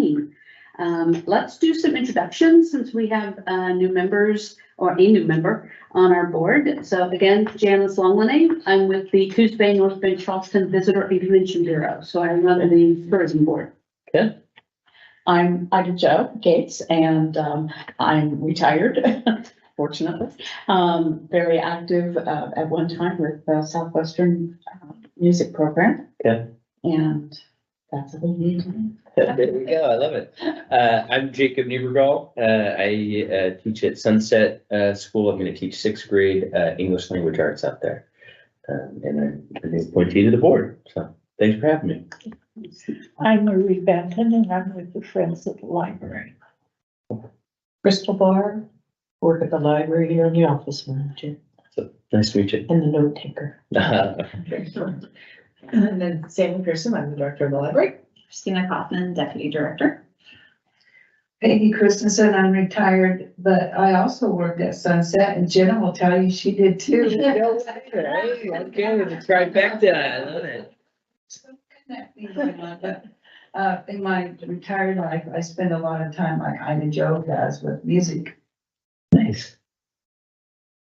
2019. Let's do some introductions since we have new members or a new member on our board. So again, Janice Longlinay. I'm with the Coos Bay North Bay Charleston Visitor and Convention Bureau. So I run the tourism board. Good. I'm Ida Jo Gates, and I'm retired, fortunately. Very active at one time with the Southwestern Music Program. Okay. And that's what we need. There we go. I love it. I'm Jacob Niebergall. I teach at Sunset School. I'm going to teach 6th grade English language arts out there. And I'm the appointee to the board. So thanks for having me. I'm Marie Benton, and I'm with the Friends of the Library. Crystal Barr, work at the library here in the office manager So nice to meet you. and the note taker. And then Sam Pearson, I'm the director of the library. Christina Kaufman, Deputy Director. Peggy Christensen, I'm retired, but I also worked at Sunset, and Jenna will tell you she did too. Hey, okay, the trifecta. I love it. So connecting going on, but, in my retired life, I spend a lot of time like Ida Jo does with music. Nice.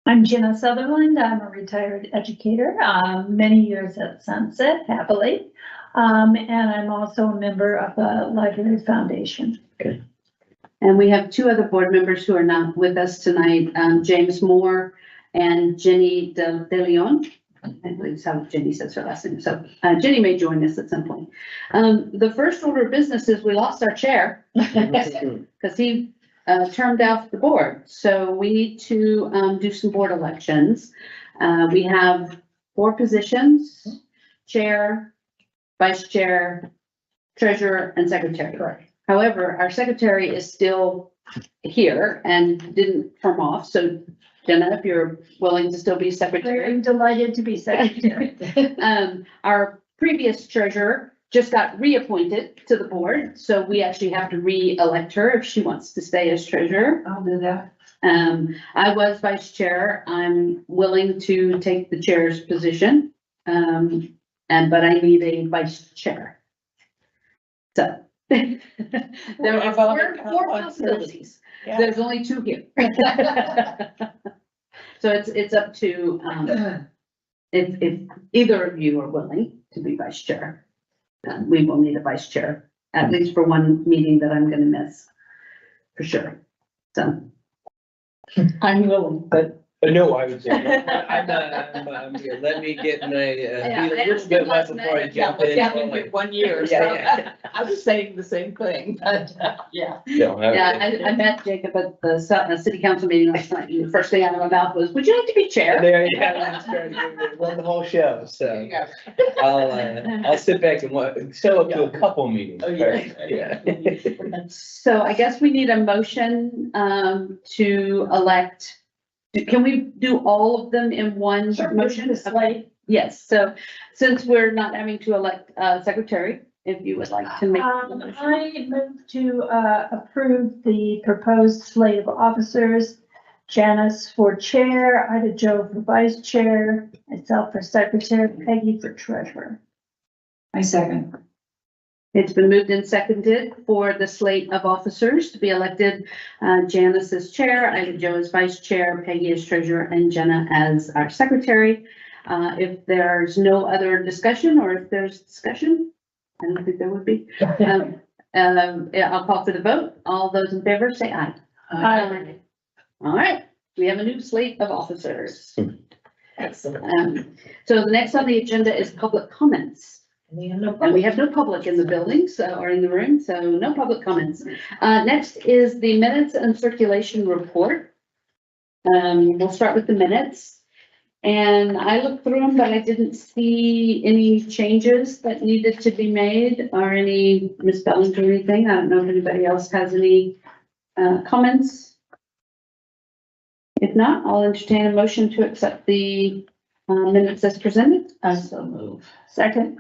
I'm Jenna Sutherland. I'm a retired educator, many years at Sunset, happily. And I'm also a member of the Library Foundation. And we have two other board members who are not with us tonight, James Moore and Jenny De Leon. I believe that's how Jenny says her last name. So Jenny may join us at some point. The first order of business is we lost our chair because he termed out the board. So we need to do some board elections. We have 4 positions: chair, vice chair, treasurer, and secretary. Correct. However, our secretary is still here and didn't term off. So Jenna, if you're willing to still be secretary. I'm delighted to be secretary. Our previous treasurer just got reappointed to the board, so we actually have to re-elect her if she wants to stay as treasurer. I'll do that. I was vice chair. I'm willing to take the chair's position. But I need a vice chair. So there are four possibilities. Yeah. There's only 2 here. So it's up to, if either of you are willing to be vice chair, we will need a vice chair, at least for one meeting that I'm gonna miss, for sure. So, I'm willing, but No, I would say, I'm here. Let me get my, feel a little bit less before I jump in. yeah, we get 1 year, so Yeah, I was saying the same thing, but yeah. yeah. I met Jacob at the city council meeting last night, and the first thing out of my mouth was, would you like to be chair? There you go. Run the whole show, so I'll sit back and show up to a couple meetings. Oh, yeah. Yeah. So I guess we need a motion, to elect. Can we do all of them in one motion? Okay. Yes, so since we're not having to elect a secretary, if you would like to make the motion. I move to approve the proposed slate of officers. Janice for chair, Ida Jo for vice chair, myself for secretary, Peggy for treasurer. I second. It's been moved and seconded for the slate of officers to be elected. Janice as chair, Ida Jo as vice chair, Peggy as treasurer, and Jenna as our secretary. If there's no other discussion, or if there's discussion, I don't think there would be. I'll call for the vote. All those in favor say aye. Aye. All right, we have a new slate of officers. Excellent. So the next on the agenda is public comments. And we have no public in the building, or in the room, so no public comments. Next is the minutes and circulation report. We'll start with the minutes. And I looked through them, but I didn't see any changes that needed to be made or any misspellings or anything. I don't know if anybody else has any comments. If not, I'll entertain a motion to accept the minutes as presented. I so move. Second.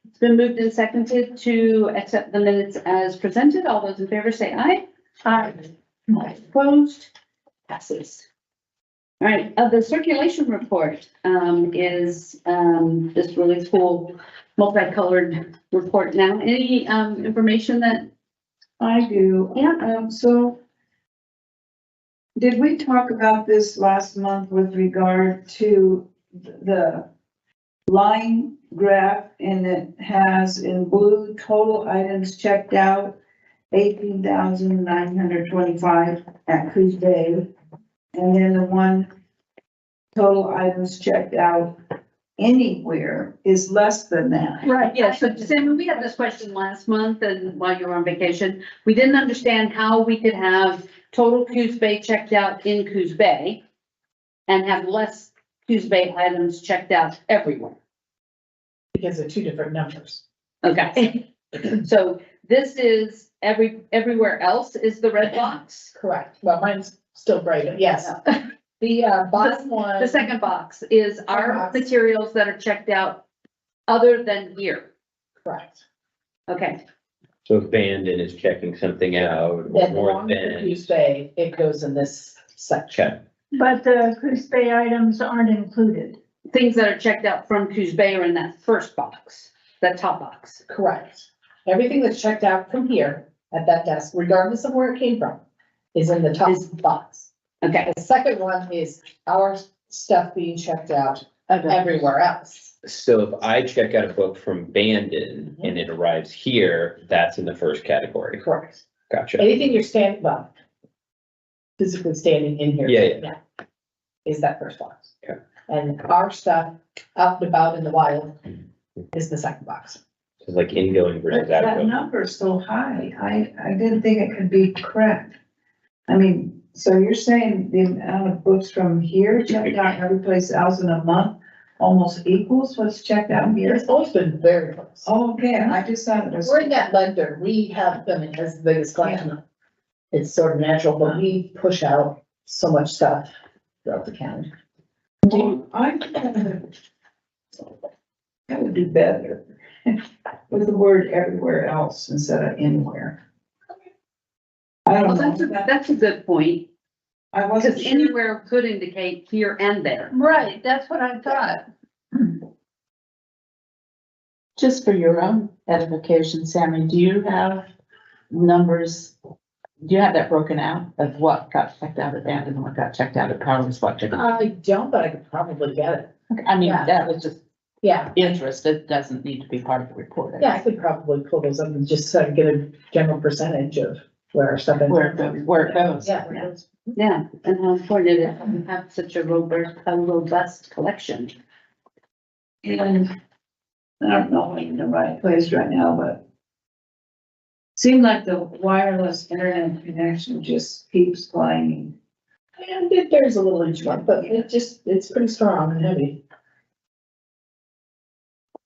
It's been moved and seconded to accept the minutes as presented. All those in favor say aye. Aye. Opposed? Passes. All right, the circulation report is this really cool multicolored report now. Any information that I do. Yeah. So did we talk about this last month with regard to the line graph, and it has in blue total items checked out, 18,925 at Coos Bay. And then the one total items checked out anywhere is less than that. Right. Yeah, so Sam, we had this question last month and while you were on vacation, we didn't understand how we could have total Coos Bay checked out in Coos Bay and have less Coos Bay items checked out everywhere. Because they're two different numbers. Okay. So this is everywhere else is the red box. Correct. Well, mine's still gray, but yes. The bottom one. The second box is our materials that are checked out other than here. Correct. Okay, So if Bandon is checking something out, That or belongs to Bend, Coos Bay, it goes in this section. check. But the Coos Bay items aren't included. things that are checked out from Coos Bay are in that first box, that top box. Correct. Everything that's checked out from here at that desk, regardless of where it came from, is in the top box. Okay, The second one is our stuff being checked out everywhere else. So if I check out a book from Bandon and it arrives here, that's in the first category. Correct. Gotcha. Anything you're standing, well, physically standing in here. Yeah. Is that first box. Okay. And our stuff out and about in the wild is the second box. So like ingoing versus But that outgoing. number is so high, I didn't think it could be correct. I mean, so you're saying the amount of books from here checked out every place else in a month almost equals what's checked out here? It's always been very close. Oh, okay, I just thought it was. We're in that lender, we have them as the biggest collection. It's sort of natural, but we push out so much stuff throughout the county. Well, I would do better with the word everywhere else instead of anywhere. I well, don't know. that's a good point, I wasn't because sure. anywhere could indicate here and there. Right, that's what I thought. Just for your own edification, Sammy, do you have numbers? Do you have that broken out of what got checked out at Bandon and what got checked out at Powerless? What checked out? I don't, but I could probably get it. I mean, yeah. that was just Yeah, interest. It doesn't need to be part of the report. yeah, I could probably pull those up and just sort of get a general percentage of where our stuff is. Where it goes. Yeah, where it goes. Yeah, and how important it is to have such a robust collection. And I don't know if I'm in the right place right now, but seemed like the wireless internet connection just keeps clanging. And there's a little each month, but it's pretty strong and heavy.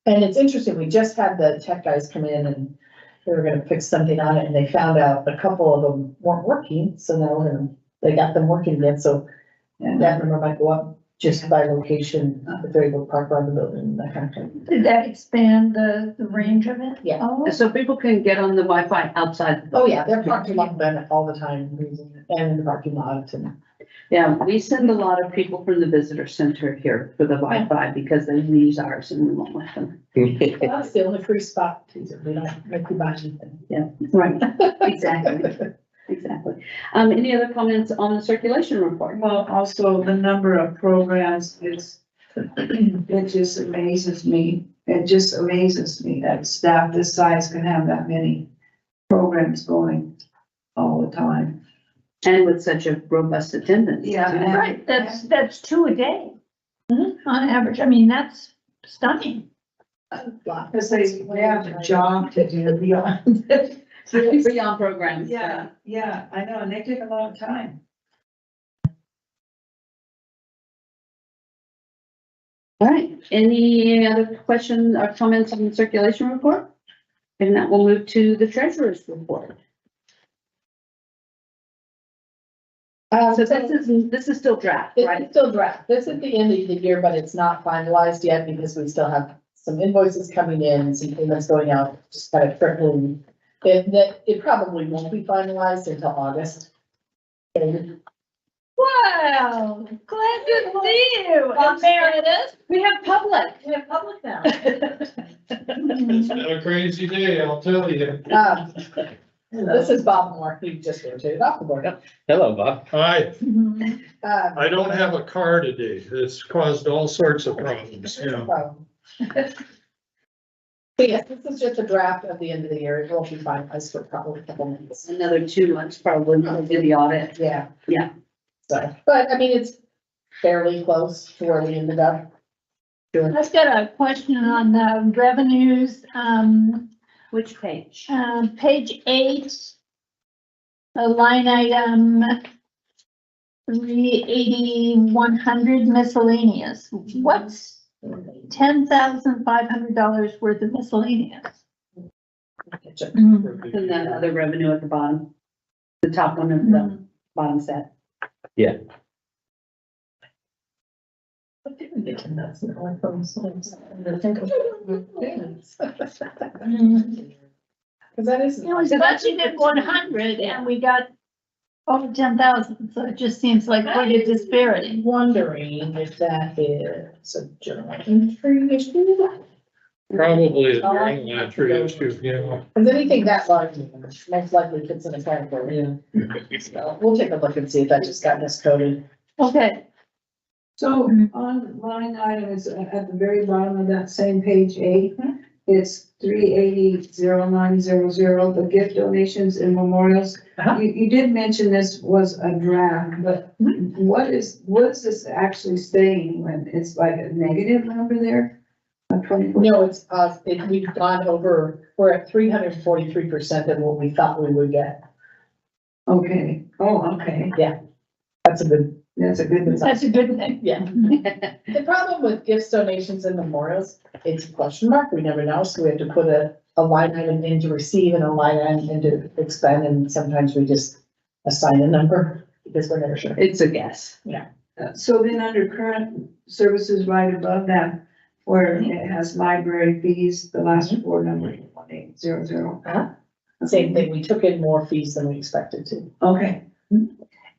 And it's interesting, we just had the tech guys come in and they were gonna fix something on it and they found out a couple of them weren't working, so now they got them working again, so And that number might go up just by location, if they're able to park around the building, that kind of thing. Did that expand the range of it? Yeah. Oh, So people can get on the Wi-Fi outside. Oh, yeah, they're parking lot Ben all the time, using it, and in the parking lot and. Yeah, we send a lot of people from the visitor center here for the Wi-Fi because they use ours and we won't let them. That's the only free spot, we don't make you buy anything. Right, exactly, exactly. Any other comments on the circulation report? well, also the number of programs is, it just amazes me. It just amazes me that staff this size can have that many programs going all the time. And with such a robust attendance. Yeah, too. and- right, that's 2 a day. On average, I mean, that's stunning. Because they have a job to do beyond. Beyond programs. Yeah, I know, and they take a lot of time. All right, any other questions or comments on the circulation report? If not, we'll move to the treasurer's report. So this is still draft, right? It's still draft. This is the end of the year, but it's not finalized yet because we still have some invoices coming in, some payments going out, just kind of trickling. It probably won't be finalized until August. And Wow, glad to see you. And there it is. We have public. we have public now. It's been a crazy day, I'll tell you. This is Bob Moore, he just rotated off the board. Hello, Bob. Hi, Um, I don't have a car today. It's caused all sorts of problems, you know. problem. But yes, this is just a draft of the end of the year, it will be finalized for probably a couple months. Another 2 months probably to do the audit. Yeah. Yeah. So, but I mean, it's fairly close to where we ended up. I've got a question on the revenues, Which page? page 8. A line item 380,100 miscellaneous. What's $10,500 worth of miscellaneous? And then other revenue at the bottom. The top one of the bottom set. What did we get in that? Cause that is. It was budgeted 100 and we got over 10,000, so it just seems like quite a disparity. Wondering if that is a journal entry issue. Probably a journal entry issue, you know. Cause anything that large, most likely fits in a category. So we'll take a look and see if that just got miscoded. Okay, So on line item is at the very bottom of that same page 8, it's 380,0900, the gift donations and memorials. Uh-huh. You did mention this was a draft, but what is this actually saying when it's like a negative number there? A 24? No, it's, we've gone over, we're at 343% of what we thought we would get. Okay, okay, That's a good. that's a good. that's a good thing. Yeah. The problem with gifts, donations and memorials, it's a question mark. We never know. So we have to put a line item in to receive and a line item in to expend. And sometimes we just assign a number because we're never sure. It's a guess. So then under current services right above that, where it has library fees, the last 4 numbers, 1800. Same thing. We took in more fees than we expected to. Okay.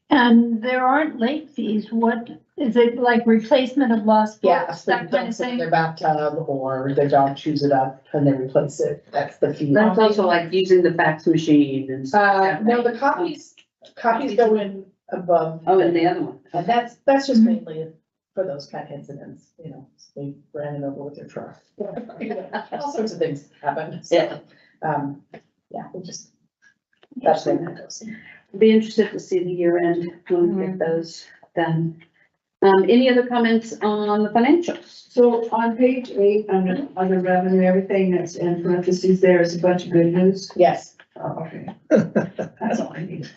And there aren't late fees. What, is it like replacement of lost Yeah, books, so that kind don't of sit in thing? their bathtub or their dog chews it up and they replace it. That's the fee. That's also like using the fax machine and. stuff. No, the copies go in above. Oh, and the other one. And that's just mainly for those kind of incidents, you know, they ran it over with their truck. All sorts of things happen. So, Yeah. Yeah, we just, that's where that goes. Be interested to see the year end when we get those done. Any other comments on the financials? So on page 8, under other revenue, everything that's in parentheses there is a bunch of good news. Yes. Oh, okay. That's all I need.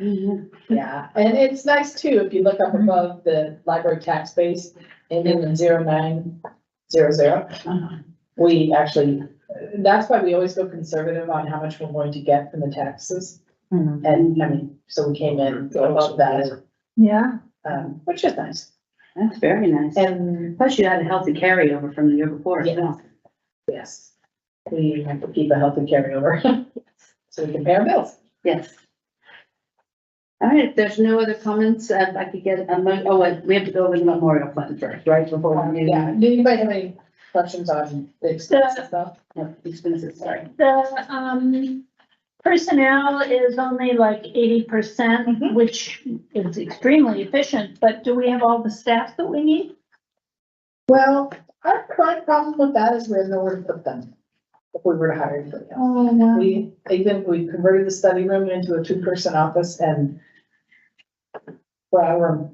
Yeah, and it's nice too, if you look up above the library tax base ending in 0900. We actually, that's why we always go conservative on how much we're going to get from the taxes. And I mean, so we came in above that, Yeah. which is nice. That's very nice. And Plus you had a healthy carryover from the year before as well. yes, we have to keep a healthy carryover so we can pay our bills. Yes. All right, if there's no other comments, if I could get wait, we have to go over the memorial fund first, right, before we do. Yeah, did anybody have any questions on the expenses stuff? No, expenses, sorry. The, personnel is only like 80%, which is extremely efficient, but do we have all the staff that we need? Well, our current problem with that is we have nowhere to put them. If we were to hire anybody else. Oh, no. We converted the study room into a 2-person office and well,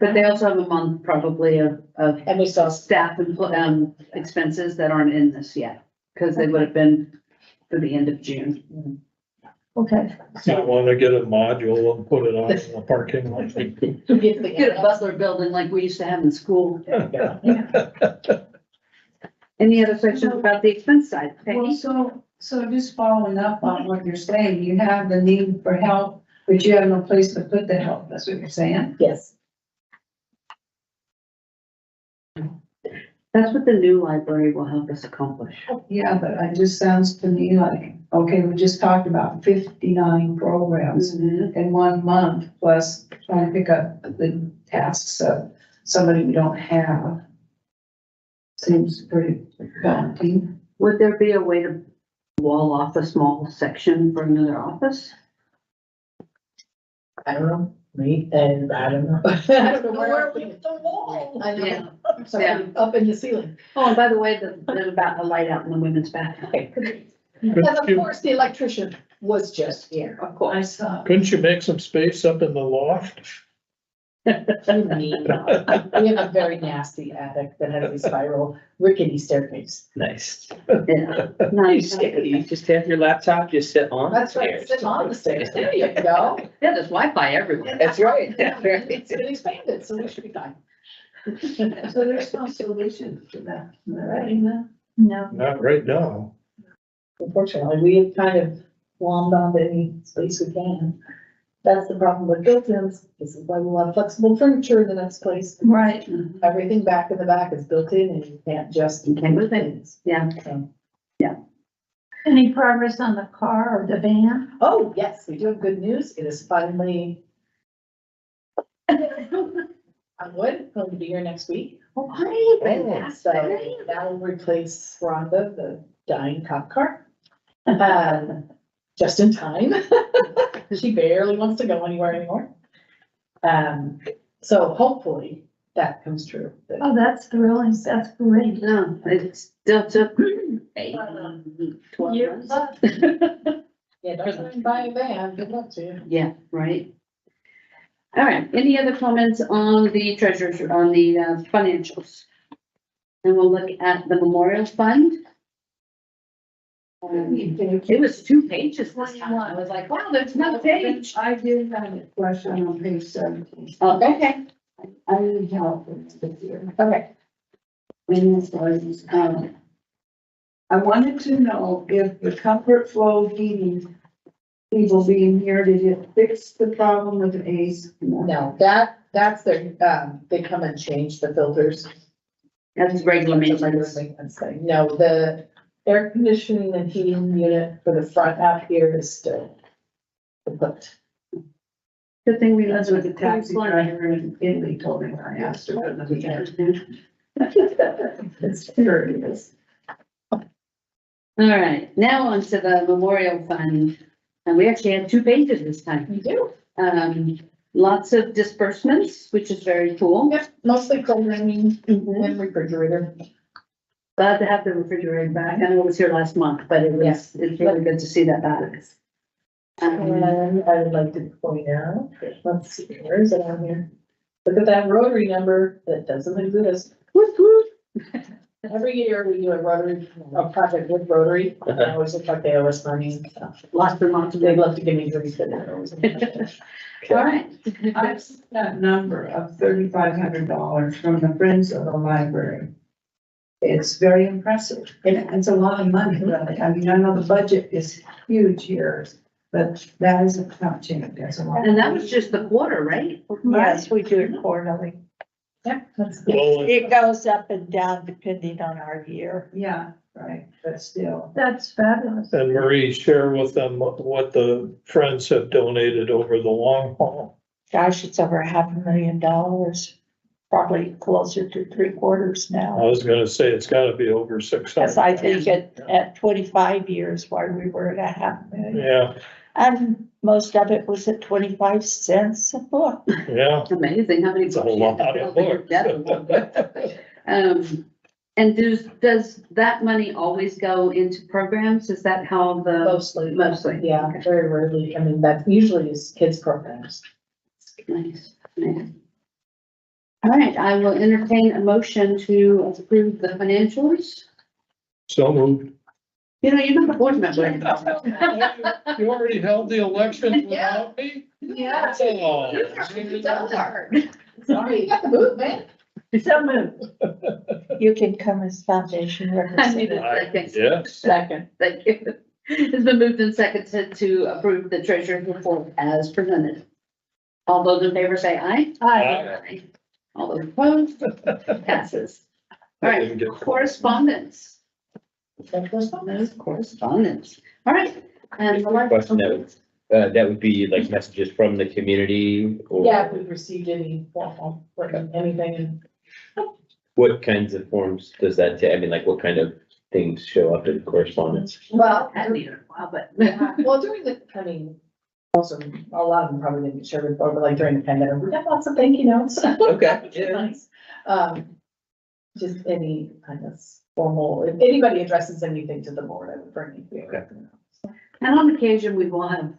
But they also have a month probably of and we still, staff and expenses that aren't in this yet, because they would have been for the end of June. Okay. I want to get a module and put it out in the parking lot. to get the. Get a Butler building like we used to have in school. Any other questions about the expense side? Well, Peggy? so just following up on what you're saying, you have the need for help, but you have no place to put the help. That's what you're saying? Yes. That's what the new library will help us accomplish. Yeah, but it just sounds to me like, okay, we just talked about 59 programs in 1 month, plus trying to pick up the tasks of somebody we don't have. Seems pretty daunting. Would there be a way to wall off a small section for another office. I don't know, me, and I don't know. I don't know where we put the wall. I Yeah. know, something up in the ceiling. Oh, and by the way, there's about the light out in the women's bathroom. And of course, the electrician was just here. Of course. I saw. Couldn't you make some space up in the loft? You mean, we have a very nasty attic that has a spiral rickety staircase. Nice. Yeah. You Nice. just have your laptop, just sit on. the That's right, stairs. sit on the stairs, there you go. Yeah, there's Wi-Fi everywhere. That's right, that's It's right. been expanded, so we should be fine. So there's no solution to that. Right. No. Not right now. Unfortunately, we have kind of glommed onto any space we can. That's the problem with built-ins. This is why we'll have flexible furniture in the next place. Right. Everything back in the back is built in and you can't just. You can't move it. things. Yeah. So- Any progress on the car or the van? Oh, yes, we do have good news. It is finally. On wood, going to be here next week. Oh, great. So that will replace Rhonda, the dying cop car. Just in time. She barely wants to go anywhere anymore. So hopefully that comes true. Oh, that's thrilling. That's great. No, it still took 12 Years. months. Yeah, don't try and buy a van, good luck to you. Yeah, right. All right, any other comments on the treasurer's, on the financials? And we'll look at the memorial fund. It was 2 pages this time. I was like, wow, there's another page. I did have a question on page 17. Oh, okay. I need help with this here. Okay. And this was, I wanted to know if the comfort flow heating people being here, did it fix the problem with the ACE? No, that's their, they come and change the filters. That's regular maintenance. Maintenance thing. No, the air conditioning and heating unit for the front out here is still kaput. Good thing we That's live what with the taxi driver in Italy told me when I asked her about the It's sure it is. All right, now on to the memorial fund. And we actually had 2 pages this time. You do? Lots of disbursements, which is very cool. Yep, mostly programming Mhm. and refrigerator. Glad to have the refrigerator back. I know it was here last month, but it's really good to see that back. And I would like to point out, let's see, where is it on here? Look at that rotary number that doesn't exist. Whoop, whoop. Every year we do a rotary, a project with rotary, and I always look like they owe us money. So Lots and lots of They'd big. love to give me grief, but they're always. All right. I've seen that number of $3,500 from the Friends of the Library. It's very impressive. It's a lot of money, really. I mean, I know the budget is huge here, but that is a not change. That's a lot. And that was just the quarter, right? Yes, we do it quarterly. Yep, that's good. Well, It goes up and down depending on our year. Yeah, right, but still. That's fabulous. and Marie, share with them what the Friends have donated over the long haul. Gosh, it's over $500,000, probably closer to 3/4 I now. was gonna say, it's gotta be over 600. Because I think at 25 years, why we were at $500,000. Yeah, And most of it was at 25 cents a book. yeah. It's amazing how many. It's a books you have to lot fill of to get books. that one. And does that money always go into programs? Is that how the? Mostly. Mostly. Yeah, Okay. very rarely. I mean, that usually is kids programs. Nice, nice. All right, I will entertain a motion to approve the financials. So moved. You know, you're not the board member. You already held the election without me? Yeah. Oh. Sorry, you got the boot, man. So moved. You can come as foundation I need representative. a second. Yes. Second, thank you. It's been moved and seconded to approve the treasurer's report as presented. All those in favor say aye. Aye. All those opposed, passes. All I right, didn't get- correspondence. Correspondence. All right. And the last. Question that would be like messages from the community or Yeah, if we've received any formal, anything. what kinds of forms does that take? I mean, like what kind of things show up in correspondence. Well, Hadn't either, wow, but. well, during the, I mean, also, a lot of them probably didn't share with, but like during the pandemic, we got lots of thank you notes. Okay, Which is yeah. nice. Just any kind of formal, if anybody addresses anything to the board, I would bring it here. And on occasion, we will have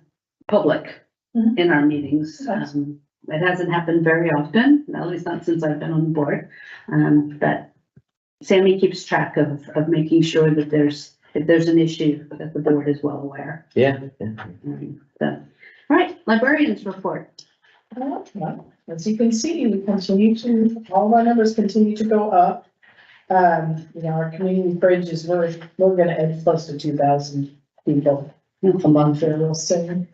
public Mhm. in our meetings. Nice. It hasn't happened very often, at least not since I've been on the board. But Sammy keeps track of making sure that if there's an issue, that the board is well aware. Yeah. All right, librarians report. Well, as you can see, we continue to, all of our numbers continue to go up. Our community bridges, we're gonna add close to 2,000 people a month here real soon.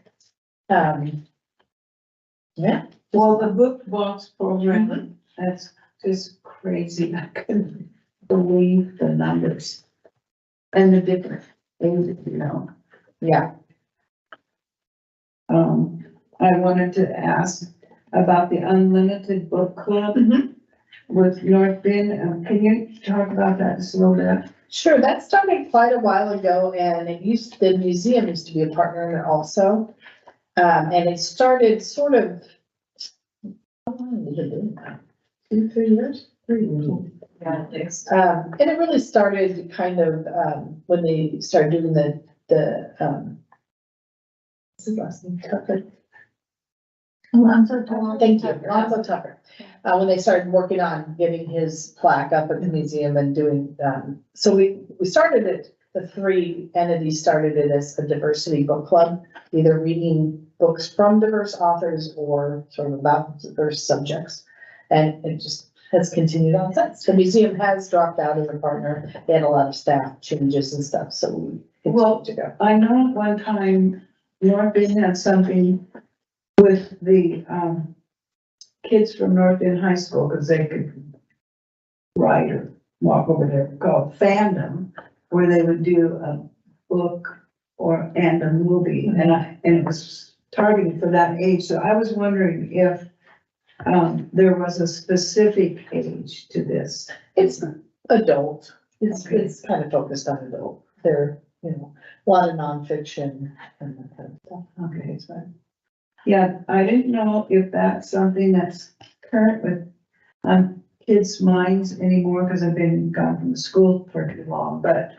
Yeah. Well, the book box program, that's just crazy. I couldn't believe the numbers. And the different things, Yeah. I wanted to ask about the Unlimited Book Club with North Bend. Can you talk about that just a little bit? Sure, that started quite a while ago, and the museum used to be a partner in it also. And it started sort of, how long did it do now? 2-3 years? 3 years. Yeah, at least. And it really started kind of, when they started doing what's his last name? Tucker. Alonzo Tucker. Thank you, Lonzo Tucker. When they started working on getting his plaque up at the museum and doing, so we started it, the three entities started it as a diversity book club, either reading books from diverse authors or sort of about diverse subjects. And it just has continued on since. The museum has dropped out as a partner. They had a lot of staff changes and stuff, so we continue to go. I know at one time North Bend had something with the, kids from North Bend High School, because they could ride or walk over there, called Fandom, where they would do a book and a movie, and it was targeted for that age, so I was wondering if there was a specific age to this. It's adult. It's kind of focused on adult. There, a lot of nonfiction and that kind of stuff. Okay, so, yeah, I didn't know if that's something that's current with kids' minds anymore, because I've been gone from the school for too long, but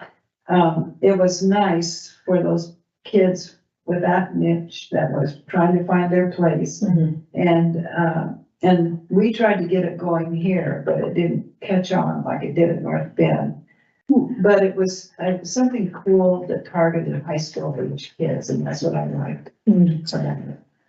it was nice for those kids with that niche that was trying to find their place. And we tried to get it going here, but it didn't catch on like it did at North Bend. But it was something cool that targeted high school age kids, and that's what I liked. So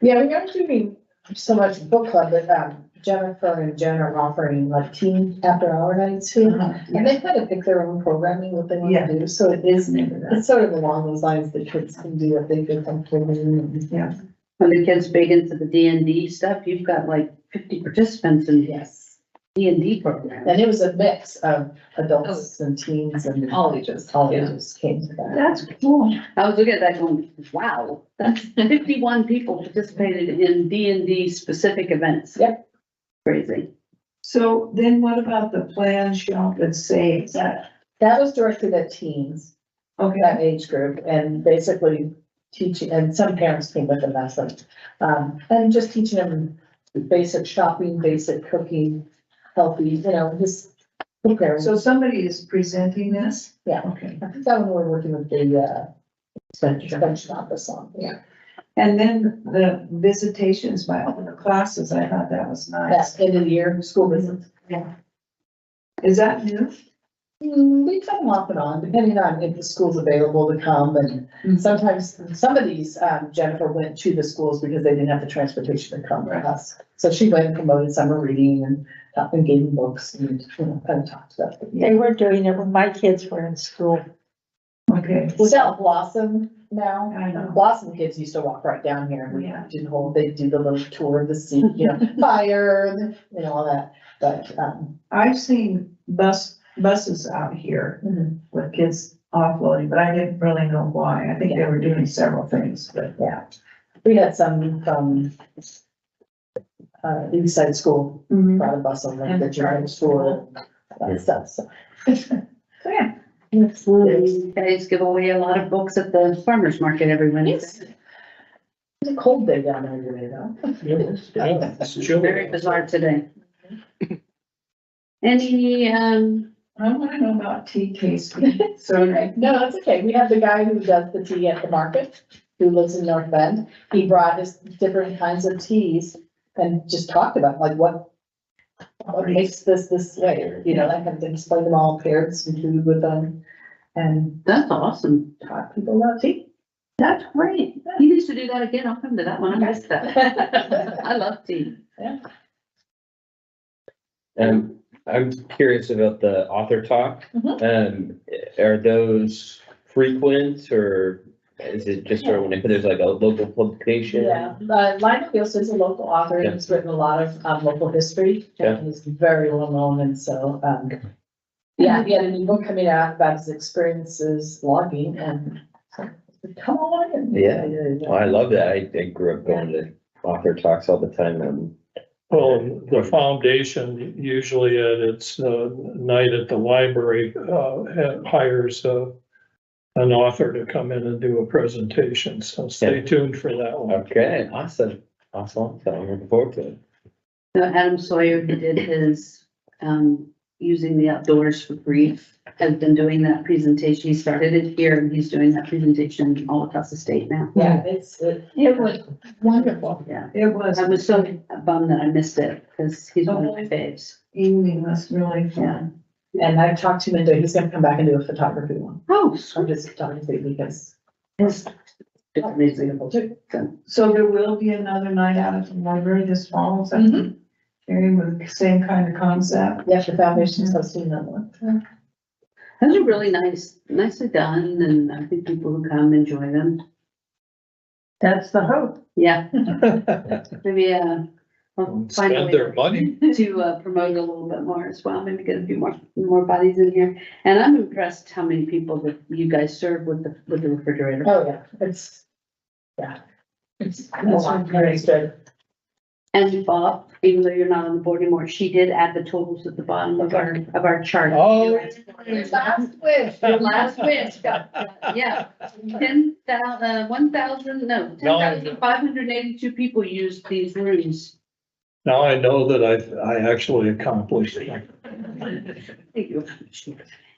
Yeah, we aren't doing so much book club, but Jennifer and Jen are offering like teen after hour nights here. And they kind of pick their own programming, what they want Yeah. to do, so it's sort of along those lines, the kids can do what they feel comfortable doing. Yeah. When the kids big into the D&D stuff, you've got like 50 participants in the Yes, D&D program. and it was a mix of adults and teens and All ages. all ages came to that. That's cool. I was looking at that going, wow, that's 51 people participated in D&D specific events. Yep. Crazy. So then what about the plan shop at Saves? That was directed at teens, Okay, that age group, and basically teaching, and some parents came with them, that's them. And just teaching them basic shopping, basic cooking, healthy, just preparing. so somebody is presenting this? Yeah. Okay. I think that one we're working with the extension office on, yeah. And then the visitations by all the classes, I thought that was nice. That's end of the year, school visits. Is that new? We come off and on, depending on if the school's available to come, and sometimes, some of these, Jennifer went to the schools because they didn't have the transportation to come to us. So she went and promoted summer reading and gave them books and, kind of talked about it. They were doing it when my kids were in school. Okay. Without Blossom now, I know. Blossom kids used to walk right down here and Yeah. they do the little tour of the sea, fire, all that, but, I've seen buses out here with kids offloading, but I didn't really know why. I think they were doing several things, but. yeah. We had some from, East Side School, brought a bus over, the general store, that stuff, so. So, yeah, You guys give away a lot of books at the farmer's market every Wednesday. It's a cold day down there today, though. It's chilly. Very bizarre today. Any, I wanna know about tea tasting. Sorry. No, that's okay. We have the guy who does the tea at the market, who lives in North Bend. He brought his different kinds of teas and just talked about like what makes this way, you know, that kind of thing. Explain them all, paired some food with them and that's awesome. taught people about tea. That's great. He needs to do that again. I'll come to that one. I missed that. I love tea. I'm curious about the author talk. Are those frequent or is it just sort of when there's like a local publication? Yeah, Lionel Gilson is a local author and he's written a lot of local history. Yeah. And he's very well known and so, yeah, he had a new book coming out about his experiences logging and so, come on. And- Yeah. Well, I love that. I grew up going to author talks all the time. Well, the foundation usually at its night at the library hires an author to come in and do a presentation, so stay tuned for that one. Okay, awesome. So I'm looking forward to it. So Adam Sawyer, who did his, using the outdoors for grief, has been doing that presentation. He started it here and he's doing that presentation all across the state now. Yeah, it was wonderful. Yeah. It was. I was so bummed that I missed it because he's one of my faves. Evening was really fun. And I've talked to him and he's gonna come back and do a photography one. Oh, I'm sweet. just photography because It's amazing. So there will be another night out at the library this fall, is that Mhm. Carrie, with the same kind of concept? yeah, the foundation's hosting that one. Those are really nicely done, and I think people who come enjoy them. That's the hope. Yeah, maybe, I'll find a Spend way their money. to promote a little bit more as well, maybe get a few more bodies in here. And I'm impressed how many people that you guys serve with the refrigerator. Oh, yeah, it's very good. And Bob, even though you're not on the board anymore, she did add the totals at the bottom of our chart. Oh. Last wish. Your last wish, yeah, 10,582 people used these rooms. Now I know that I actually accomplished it. Thank you.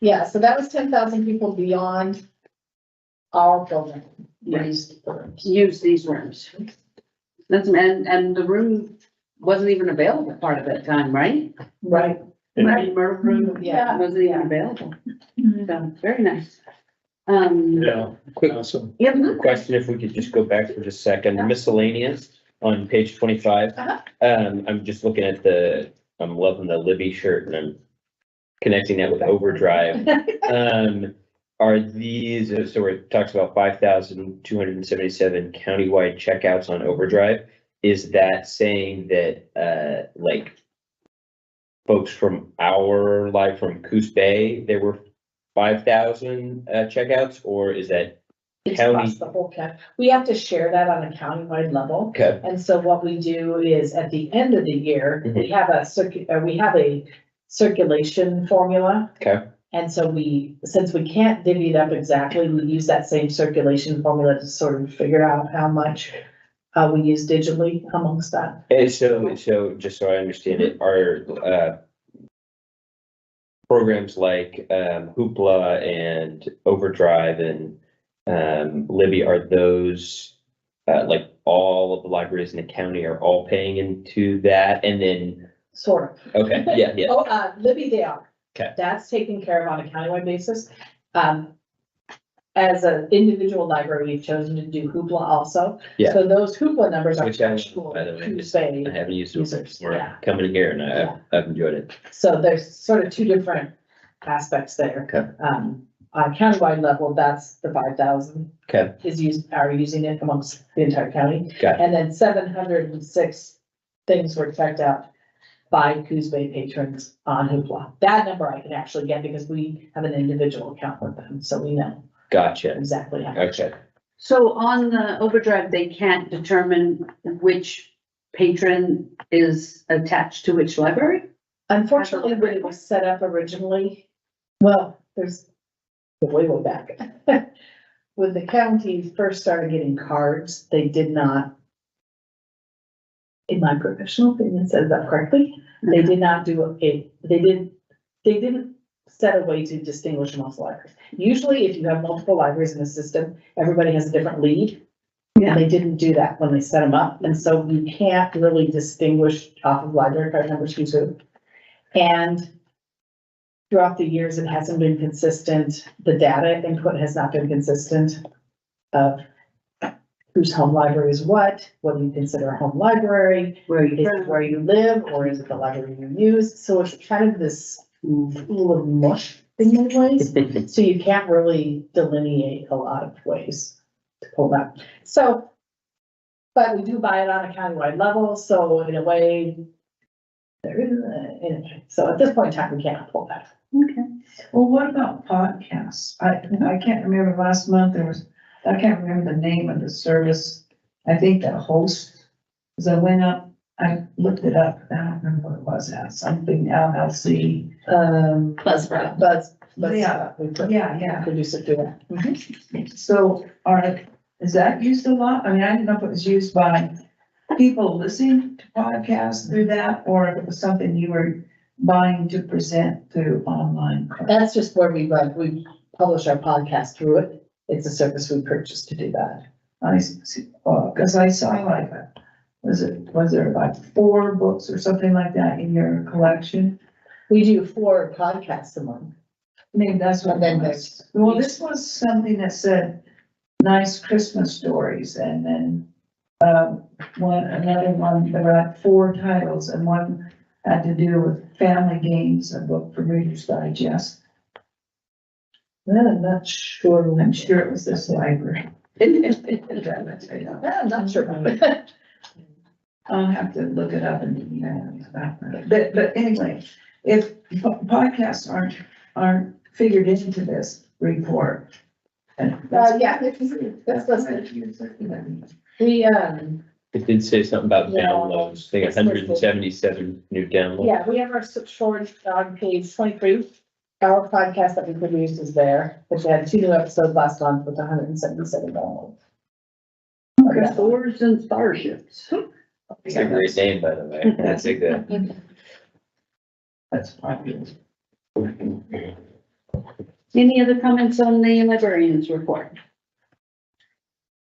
Yeah, so that was 10,000 people beyond our program. Yes. Use these rooms. That's, and the room wasn't even available part of that time, right? Right. The Myrtle room, Yeah. wasn't even available. So, very nice. Yeah, Quick awesome. Yeah, question, if we could just go back for just a second, miscellaneous on page 25. Uh-huh. I'm just looking at I'm loving the Libby shirt and I'm connecting that with Overdrive. Are these, so it talks about 5,277 countywide checkouts on Overdrive. Is that saying that, like folks from our live from Coos Bay, there were 5,000 checkouts, or is that It's county? across the whole county. We have to share that on a countywide level. Okay, And so what we do is at the end of the year, Mhm. we have a circulation formula. okay, And so since we can't divvy it up exactly, we use that same circulation formula to sort of figure out how much we use digitally amongst that. and so just so I understand it, are programs like Hoopla and Overdrive and Libby, are those like all of the libraries in the county are all paying into that? And then, Sort of. okay, yeah, Oh, Libby, they are. Okay. That's taken care of on a countywide basis. As an individual library, we've chosen to do Hoopla also. Yeah. So those Hoopla numbers are Which I, actual by the way, Coos just- Bay I haven't used it users, before yeah. coming here and Yeah. I've enjoyed it. So there's sort of two different aspects there. Okay. On a countywide level, that's the 5,000 Okay, are using it amongst the entire county. got it. And then 706 things were checked out by Coos Bay patrons on Hoopla. That number I can actually get because we have an individual account with them, so we know Gotcha. exactly how much. Okay, so on the Overdrive, they can't determine which patron is attached to which library? Unfortunately, when it was set up originally, well, way, way back. When the county first started getting cards, they did not, in my professional opinion, says that correctly, they did not do they didn't set a way to distinguish amongst libraries. Usually, if you have multiple libraries in the system, everybody has a different lead. And they didn't do that when they set them up, and so you can't really distinguish off of library card numbers who's who. And throughout the years, it hasn't been consistent. The data input has not been consistent of whose home library is what do you consider a home library? Is it where you live, or is it the library you use? So it's kind of this pool of mush in many ways. So you can't really delineate a lot of ways to pull that. So, but we do buy it on a countywide level, so in a way, there is, anyway, so at this point in time, we can't pull that. Okay. Well, what about podcasts? I can't remember last month, I can't remember the name of the service. I think the host, as I went up, I looked it up, I don't remember what it was at, something LLC. Buzzsprout. Yeah. Produce it to that. So is that used a lot? I mean, I didn't know if it was used by people listening to podcasts through that, or if it was something you were buying to present through online. That's just where we publish our podcast through it. It's a service we purchased to do that. I see, cause I saw like, was there like 4 books or something like that in your collection? We do 4 podcasts a month. Maybe that's what. And then it was. Well, this was something that said nice Christmas stories, and then, another one, there were like 4 titles, and one had to do with family games, a book for Reader's Digest. I'm not sure. I'm sure it was this library. I'm not sure. I'll have to look it up and, but anyway, if podcasts aren't figured into this report. Yeah, that's listed. We, It did say something about Yeah. downloads, they got It's listed. 177 new downloads. yeah, we have our short on page 23. Our podcast that we produced is there, which had 2 new episodes last month with 177 downloads. Swords and starships. It's a great name, by the way. That's a good. That's popular. Any other comments on the librarian's report?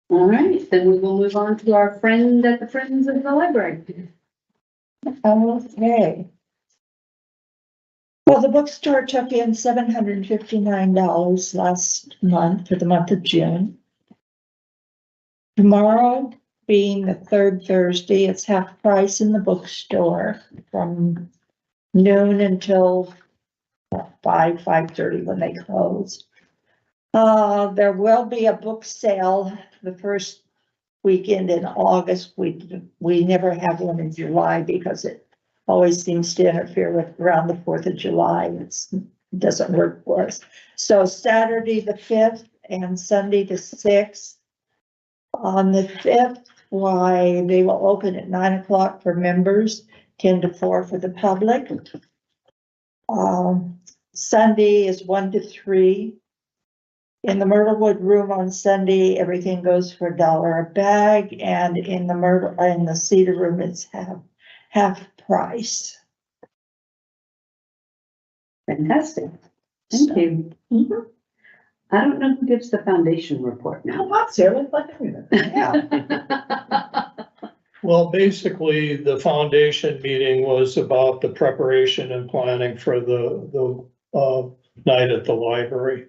All right, then we will move on to our friend at the Friends of the Library. Okay. Well, the bookstore took in $759 last month for the month of June. Tomorrow, being the 3rd Thursday, it's half price in the bookstore from noon until 5:30 when they close. There will be a book sale the first weekend in August. We never have one in July because it always seems to interfere with around the 4th of July. It doesn't work for us. So Saturday the 5th and Sunday the 6th. On the 5th, why they will open at 9 o'clock for members, 10 to 4 for the public. Sunday is 1 to 3. In the Myrtlewood room on Sunday, everything goes for $1 a bag, and in the Cedar room, it's half price. Fantastic. Thank you. Mhm. I don't know who gives the foundation report How now. about Sarah? Like everything. Well, basically, the foundation meeting was about the preparation and planning for the night at the library.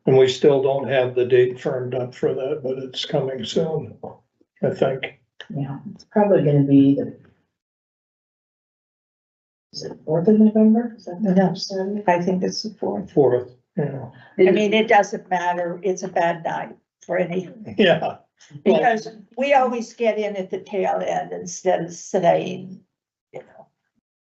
And we still don't have the date firmed up for that, but it's coming soon, I think. Yeah, it's probably gonna be is it 4th of November? Is that the No. Saturday? I think it's the 4th. 4th, yeah. I mean, it doesn't matter. It's a bad night for anything. Yeah. Because we always get in at the tail end instead of saying, you know,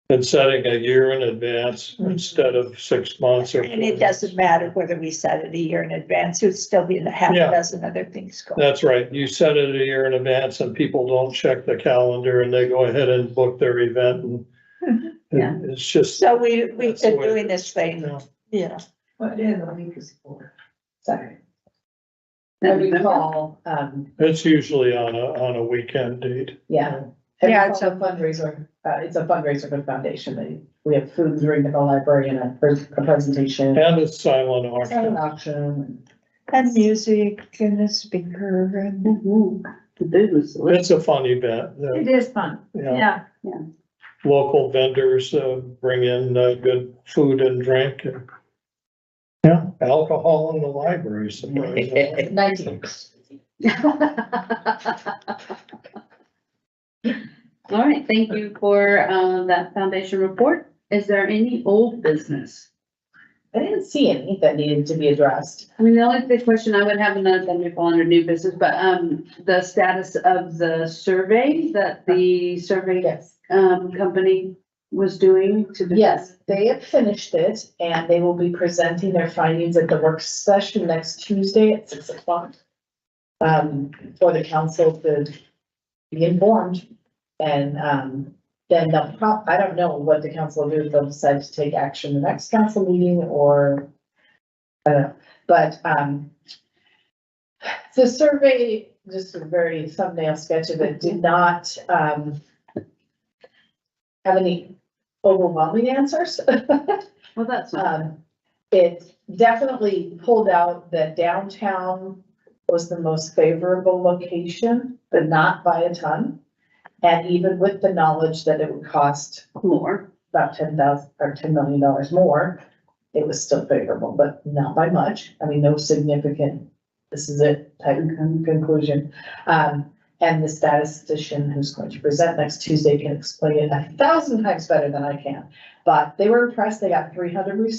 And setting a year in advance instead of 6 months or. and it doesn't matter whether we set it a year in advance, there'd still be a half Yeah. a dozen other things going. That's right. You set it a year in advance and people don't check the calendar and they go ahead and book their event and Yeah. it's just. So we've That's been the way doing it this thing, Yeah. you know, What day of the week is 4? Sorry. I recall, It's usually on a weekend date. yeah. Yeah, It's a fundraiser, it's a fundraiser for the foundation. We have food and drink in the library and a presentation. And it's silent And an auction. auction. And music and a speaker and. Mhm. The food was delicious. It's a fun event. It is fun, Yeah, yeah. local vendors, bring in, good food and drink. And yeah, alcohol in the library, surprisingly. 19. All right, thank you for, that foundation report. Is there any old business? I didn't see any that needed to be addressed. I mean, the only big question I would have, and then we fall under new business, but, the status of the survey that the survey, Yes. company was doing to. Yes, they have finished it and they will be presenting their findings at the work session next Tuesday at 6:00. For the council to be informed and, then I don't know what the council will do, if they'll decide to take action the next council meeting or, I don't know, but, the survey, just a very thumbnail sketch of it, did not, have any overwhelming answers. Well, that's not. It definitely pulled out that downtown was the most favorable location, but not by a ton. And even with the knowledge that it would cost More. about $10 million more, it was still favorable, but not by much. I mean, no significant, this is it type of conclusion. And the statistician who's going to present next Tuesday can explain it 1,000 times better than I can. But they were impressed. They got 300,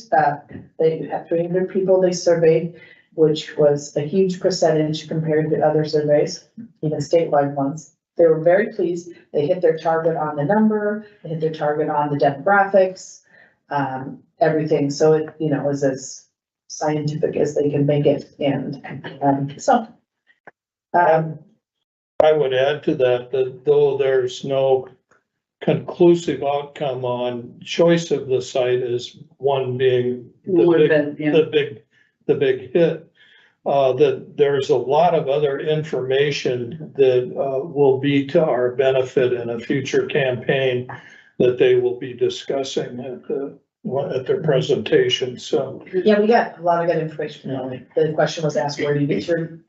they had 300 people they surveyed, which was a huge percentage compared to other surveys, even statewide ones. They were very pleased. They hit their target on the number, they hit their target on the demographics, everything. So it, was as scientific as they can make it. And, so, I would add to that, that though there's no conclusive outcome on choice of the site as one being More the than, big, yeah. the big hit. That there's a lot of other information that, will be to our benefit in a future campaign that they will be discussing at their presentation, so. yeah, we got a lot of good information. The question was asked, where do you get your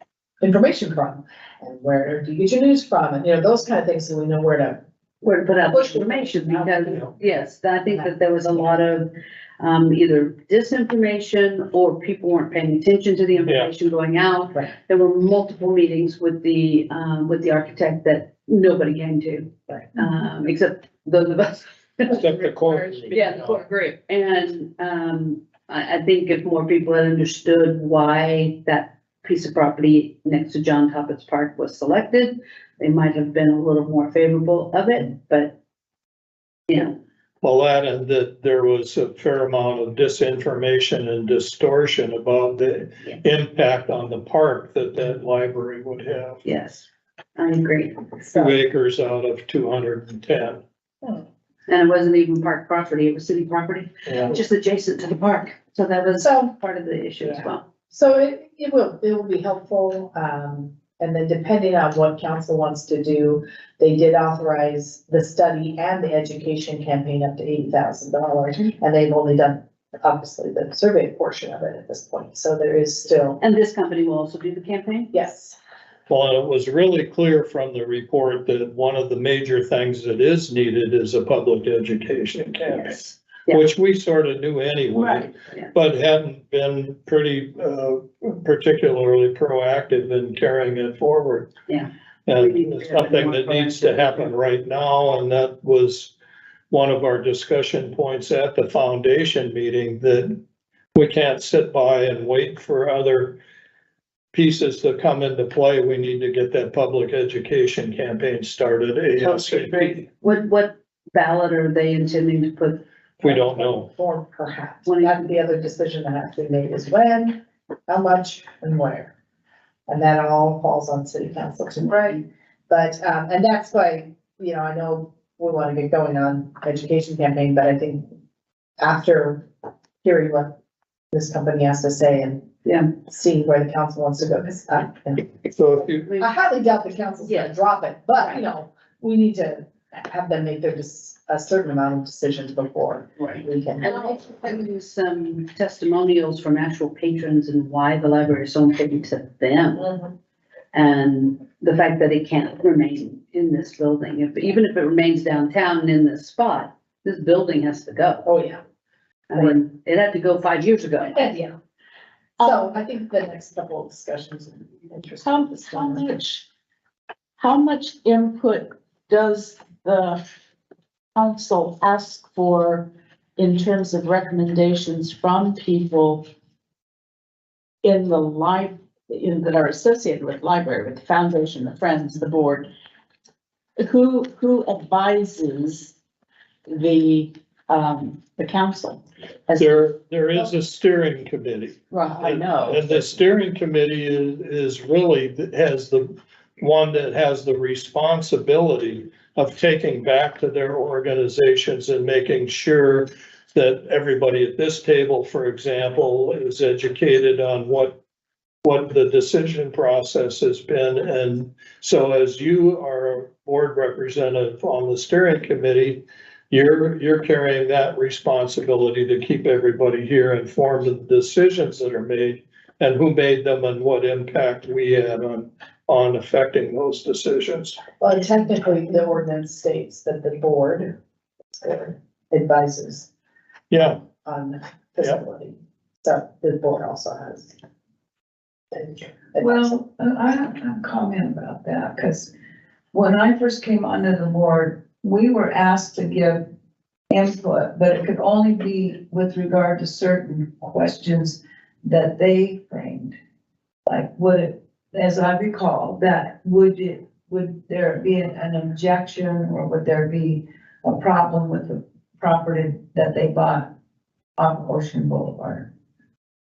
information from? And where do you get your news from? And, those kind of things, so we know where to. Where to put out information, because, yes, I think that there was a lot of, either disinformation or people weren't paying attention to the information going out. Right. There were multiple meetings with the architect that nobody came to. Right. Except those of us. Except the core. Yeah, the core group. And, I think if more people had understood why that piece of property next to John Toppett's Park was selected, they might have been a little more favorable of it, but, Well, that and that there was a fair amount of disinformation and distortion about the impact on the park that library would have. yes, I agree. 2 acres out of 210. And it wasn't even park property, it was city property, Yeah. just adjacent to the park. So that was So, part of the issue as well. so it will be helpful. And then depending on what council wants to do, they did authorize the study and the education campaign up to $80,000. And they've only done, obviously, the survey portion of it at this point. So there is still, And this company will also do the campaign? yes. Well, it was really clear from the report that one of the major things that is needed is a public education campaign, Yes. Yeah. which we sort of knew anyway, Right, yeah. but hadn't been pretty, particularly proactive in carrying it forward. Yeah. And We need to it's be a bit something more that needs to proactive. happen right now, and that was one of our discussion points at the foundation meeting, that we can't sit by and wait for other pieces to come into play. We need to get that public education campaign started ASAP. What ballot are they intending to put? We don't know. Or perhaps, When- that's the other decision that has to be made is when, how much, and where. And that all falls on city council too. Right. But, and that's why, I know we want to get going on education campaign, but I think after hearing what this company has to say and see where the council wants to go, because So if you, I highly doubt the council's gonna drop it, but, you know, we need to have them make a certain amount of decisions before we can. And I have used some testimonials from actual patrons and why the library is so important to them. Mhm. And the fact that it can't remain in this building, even if it remains downtown and in this spot, this building has to go. Oh, yeah, I mean, it had to go 5 years ago. yeah. So I think the next couple of discussions will be interesting. How much input does the council ask for in terms of recommendations from people in the that are associated with the library, with the foundation, the friends, the board? Who advises the council? there is a steering committee. Well, I know. And the steering committee is really, has the one that has the responsibility of taking back to their organizations and making sure that everybody at this table, for example, is educated on what the decision process has been. And so as you are a board representative on the steering committee, you're carrying that responsibility to keep everybody here informed of the decisions that are made and who made them and what impact we had on affecting those decisions. Well, technically, the ordinance states that the board advises Yeah, on facility. So the board also has. Well, I have a comment about that, because when I first came onto the board, we were asked to give input, but it could only be with regard to certain questions that they framed. Like, would it, as I recall, that would there be an objection, or would there be a problem with the property that they bought off Ocean Boulevard?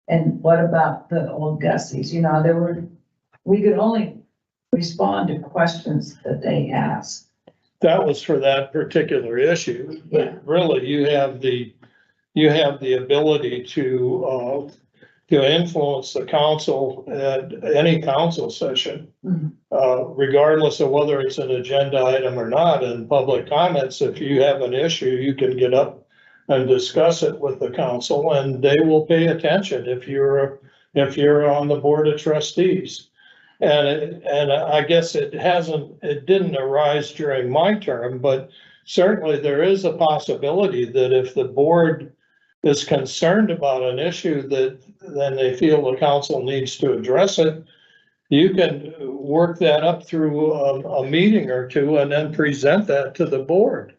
And what about the old Gussies? You know, we could only respond to questions that they asked. that was for that particular issue, but really you have the ability to influence the council at any council session, regardless of whether it's an agenda item or not. In public comments, if you have an issue, you can get up and discuss it with the council, and they will pay attention if you're on the board of trustees. And I guess it didn't arise during my term, but certainly there is a possibility that if the board is concerned about an issue that then they feel the council needs to address it, you can work that up through a meeting or two and then present that to the board.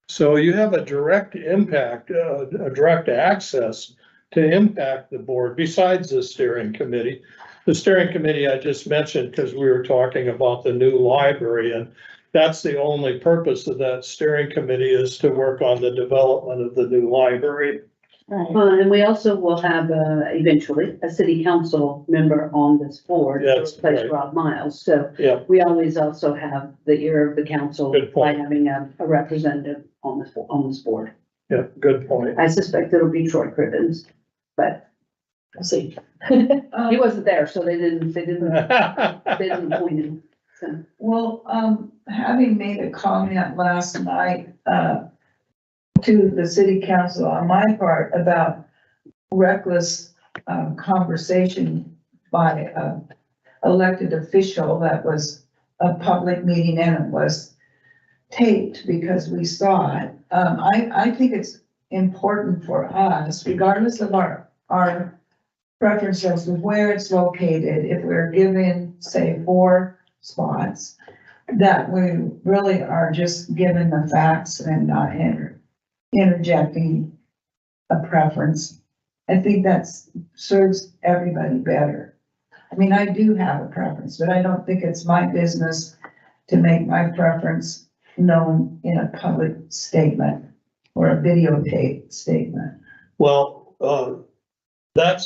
So you have a direct impact, a direct access to impact the board besides the steering committee. The steering committee I just mentioned because we were talking about the new library, and that's the only purpose of that steering committee is to work on the development of the new library. Right. Well, and we also will have eventually a city council member on this board to That's replace right. Rob Miles. So Yeah. we always also have the ear of the council Good by point. having a representative on this board. Yeah, good point. I suspect it'll be Troy Cribbins, but we'll see. He wasn't there, so they didn't appoint him. So. Well, having made a comment last night, to the city council on my part about reckless, conversation by a elected official that was a public meeting and it was taped because we saw it. I think it's important for us, regardless of our preferences of where it's located, if we're given, say, 4 spots, that we really are just given the facts and not interjecting a preference. I think that serves everybody better. I mean, I do have a preference, but I don't think it's my business to make my preference known in a public statement or a videotape statement. Well, I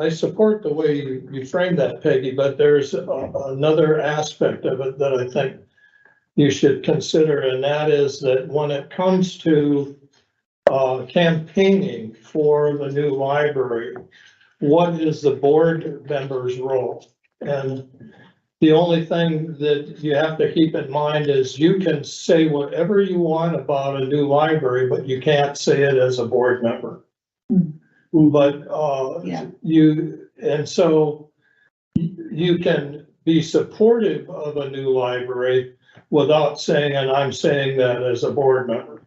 support the way you framed that, Peggy, but there's another aspect of it that I think you should consider, and that is that when it comes to campaigning for the new library, what is the board member's role? And the only thing that you have to keep in mind is you can say whatever you want about a new library, but you can't say it as a board member. But, Yeah. and so you can be supportive of a new library without saying, and I'm saying that as a board member.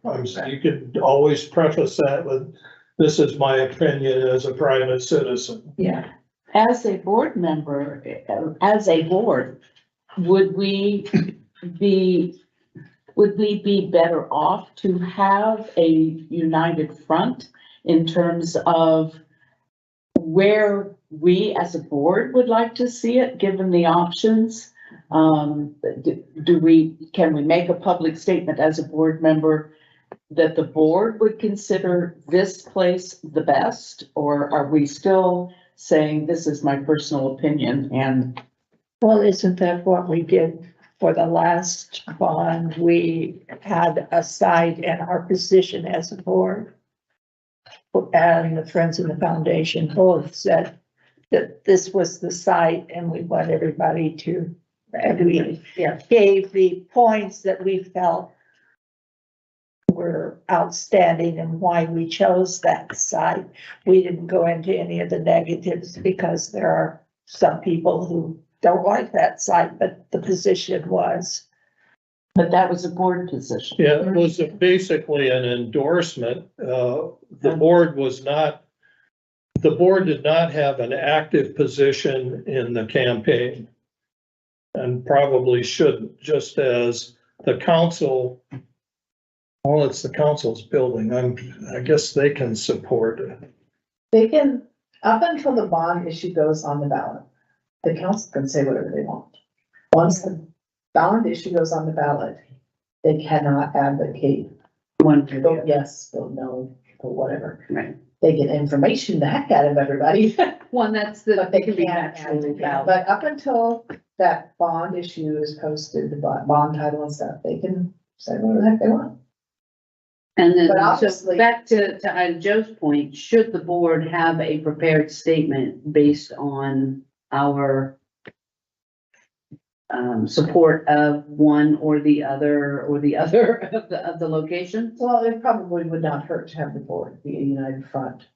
You could always preface that with, this is my opinion as a private citizen. Yeah. As a board member, as a board, would we be better off to have a united front in terms of where we as a board would like to see it, given the options? Can we make a public statement as a board member that the board would consider this place the best? Or are we still saying, this is my personal opinion? And Well, isn't that what we did for the last bond? We had a site and our position as a board. And the Friends of the Foundation both said that this was the site and we want everybody to, and we gave the points that we felt were outstanding and why we chose that site. We didn't go into any of the negatives because there are some people who don't like that site, but the position was. but that was a board position. Yeah, it was basically an endorsement. The board did not have an active position in the campaign. And probably shouldn't, just as the council, well, it's the council's building. I guess they can support it. They can, up until the bond issue goes on the ballot, the council can say whatever they want. Once the bond issue goes on the ballot, they cannot advocate, One, vote yes, vote no, or whatever. right. They get information the heck out of everybody, One, that's the, but they can be can't actually advocate. valid. But up until that bond issue is posted, the bond title and stuff, they can say whatever the heck they want. And then, But so obviously- back to Joe's point, should the board have a prepared statement based on our support of one or the other of the locations? Well, it probably would not hurt to have the board be a united front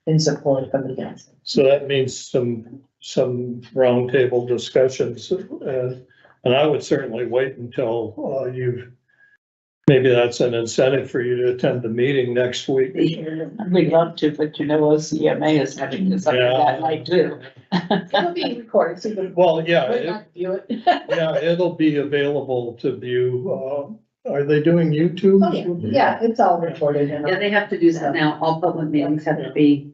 in support of against it. So that means some roundtable discussions. And I would certainly wait until maybe that's an incentive for you to attend the meeting next week. We'd love to, but OCMA is having something that night too. It'll be recorded, so you Well, can yeah, view it. yeah, it'll be available to view. Are they doing YouTube? Oh, yeah, it's all recorded and Yeah, they have to do that now. All public meetings have to be,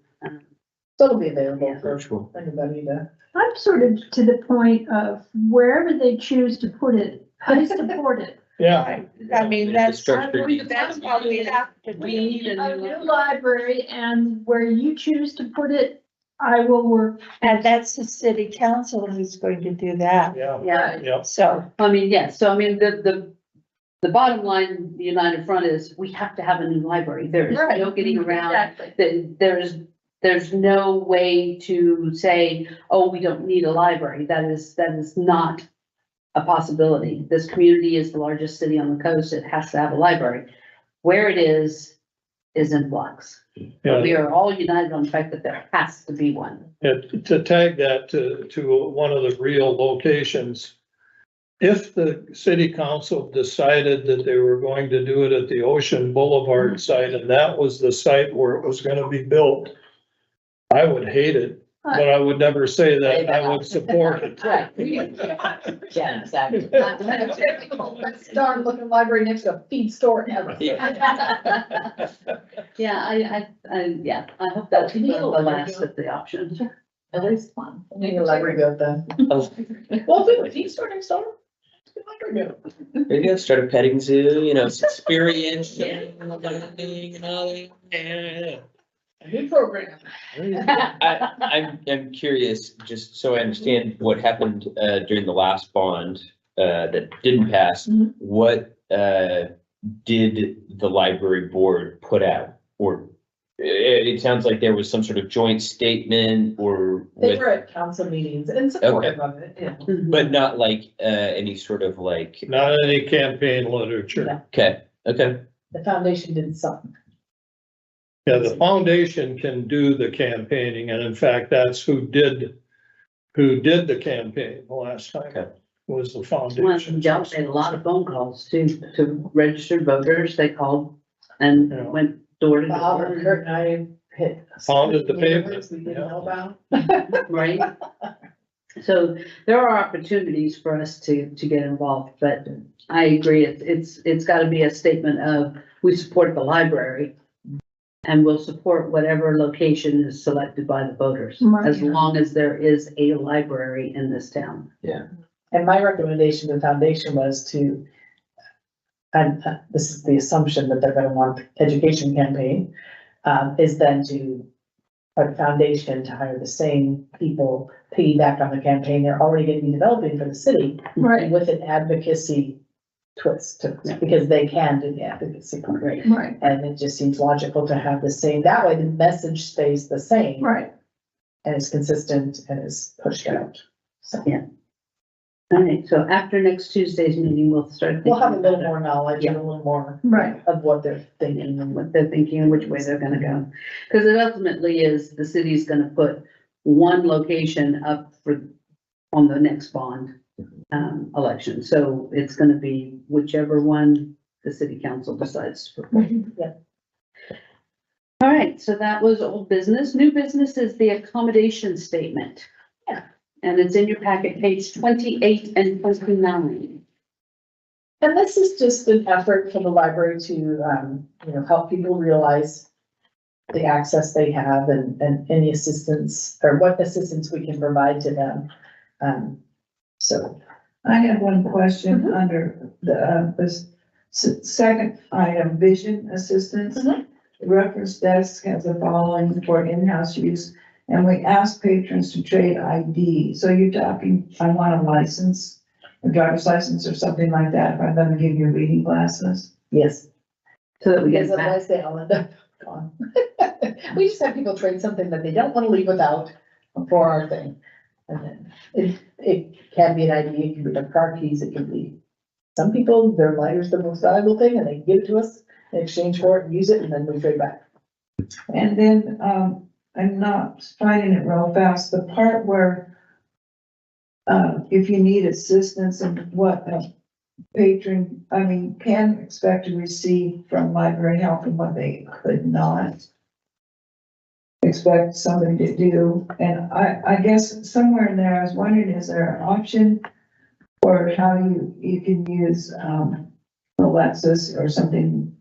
so it'll be available for Virtual. anybody to. I'm sort of to the point of wherever they choose to put it, I support it. Yeah, I mean, that's Structured. what we have to We do. need a new library and where you choose to put it, I will work. And that's the city council who's going to do that. yeah, yeah. yeah. So, I mean, yes, so I mean, the bottom line, the United Front is, we have to have a new library. There is no getting around. Exactly. There's no way to say, oh, we don't need a library. That is not a possibility. This community is the largest city on the coast. It has to have a library. Where it is in flux. But we are all united on the fact that there has to be one. And to tag that to one of the real locations, if the city council decided that they were going to do it at the Ocean Boulevard site, and that was the site where it was gonna be built, I would hate it, but I would never say that I would support it. Right. Yeah, exactly. That darn looking library next to a feed store and everything. Yeah, I hope that's the last of the options. At least one. Maybe a library go then. Well, if we have a feed store next door. Library go. There you go, start a petting zoo, experience, learning and all that. Yeah. A new program. I'm curious, just so I understand what happened during the last bond that didn't pass. Mhm. What did the library board put out? Or it sounds like there was some sort of joint statement or They with, were at council meetings and supportive of it, yeah. but not like, any sort of like, Not any campaign literature. No, okay, okay. the foundation did something. Yeah, the foundation can do the campaigning, and in fact, that's who did the campaign the last time, Okay. was the Well, foundation. John made a lot of phone calls to registered voters. They called and Yeah. went door to Bob and door. Kurt and I hit. Pounded the neighborhoods pavement, We didn't yeah. know about. Right? So there are opportunities for us to get involved, but I agree, it's gotta be a statement of, we support the library. And we'll support whatever location is selected by the voters, Right. as long as there is a library in this town. And my recommendation to the foundation was to, and this is the assumption that they're gonna want education campaign, is then to, for the foundation to hire the same people, piggyback on the campaign they're already gonna be developing for the city, Right, with an advocacy twist to it, because they can do the advocacy part. Right. right, And it just seems logical to have the same, that way the message stays the same. right. And is consistent and is pushed out. So All right, so after next Tuesday's meeting, we'll start. we'll have a thinking little about more knowledge and a little more Right. of what they're thinking and what they're thinking and which way they're gonna go. Cause it ultimately is, the city's gonna put one location up on the next bond, election. So it's gonna be whichever one the city council decides to put. Yeah. All right, so that was old business. New business is the accommodation statement. Yeah. And it's in your packet, page 28 and 29. And this is just an effort from the library to, help people realize the access they have and any assistance or what assistance we can provide to them. So, I have one question Mhm. under this second item, vision assistance. Mhm. The reference desk has the following for in-house use, and we ask patrons to trade ID. So you're talking, I want a license, a driver's license or something like that, if I'm gonna give you reading glasses. yes, So that we because get back. otherwise they all end up gone. We just have people trade something that they don't want to leave without for our thing. And then it can be an ID, it can be their car keys, it can be, some people, their lighter's the most valuable thing and they give it to us in exchange for it, use it, and then we trade back. And then, I'm not finding it real fast, the part where if you need assistance and what a patron, can expect to receive from library help and what they could not expect somebody to do. And I guess somewhere in there, I was wondering, is there an option for how you can use, Alexis or something?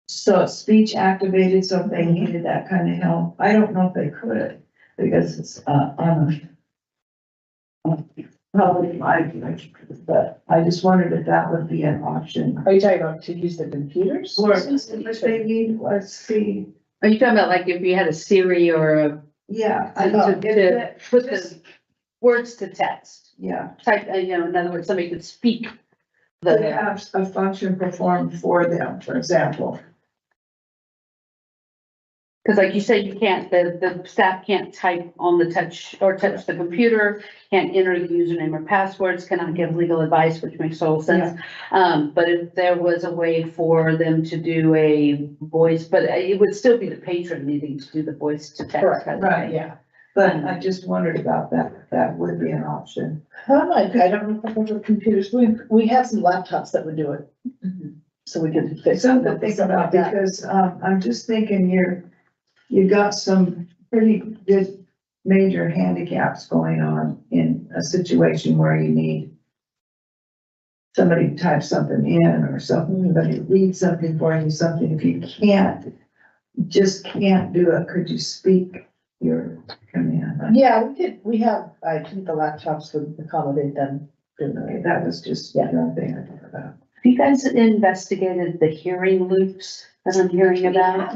So speech activated, so if they needed that kind of help, I don't know if they could, because it's, probably but I just wondered if that would be an option. Are you talking about to use the computers? Or if they need, let's see, Are you talking about like if you had a Siri or a, yeah. to put the words to text? Yeah, Type, in other words, somebody could speak. they The, have a function performed for them, for example. cause like you said, you can't, the staff can't type on the touch or touch the computer, can't enter the username or passwords, cannot give legal advice, which makes total sense. But if there was a way for them to do a voice, but it would still be the patron needing to do the voice to text. Correct, kind of right, thing. Yeah. But I just wondered about that, if that would be an option. I don't know if those are computers. We have some laptops that would do it. So we could fix. Something to think about, that. because, I'm just thinking you've got some pretty good major handicaps going on in a situation where you need somebody to type something in or somebody to read something for you, something. If you just can't do it, could you speak your command? Yeah, we have, I think the laptops would accommodate them. Okay, that was just one thing I thought about. Have you guys investigated the hearing loops that I'm hearing about?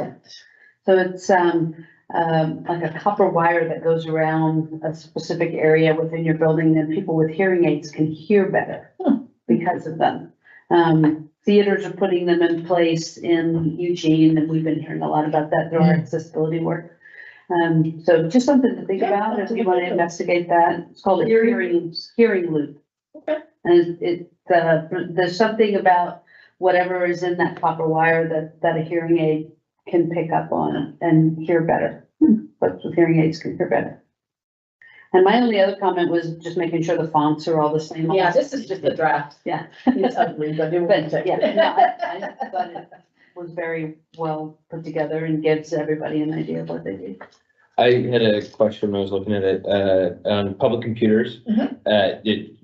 So it's, like a copper wire that goes around a specific area within your building, and people with hearing aids can hear better because of them. theaters are putting them in place in Eugene, and we've been hearing a lot about that through our accessibility work. So just something to think about if you want to investigate that. It's called a hearing loop. Okay. And there's something about whatever is in that copper wire that a hearing aid can pick up on and hear better. Folks with hearing aids can hear better. And my only other comment was just making sure the fonts are all the same. Yeah, this is just a draft. Yeah. It's ugly, but it will But, take. yeah, no, I thought it was very well put together and gives everybody an idea of what they do. I had a question when I was looking at it, on public computers. Mhm.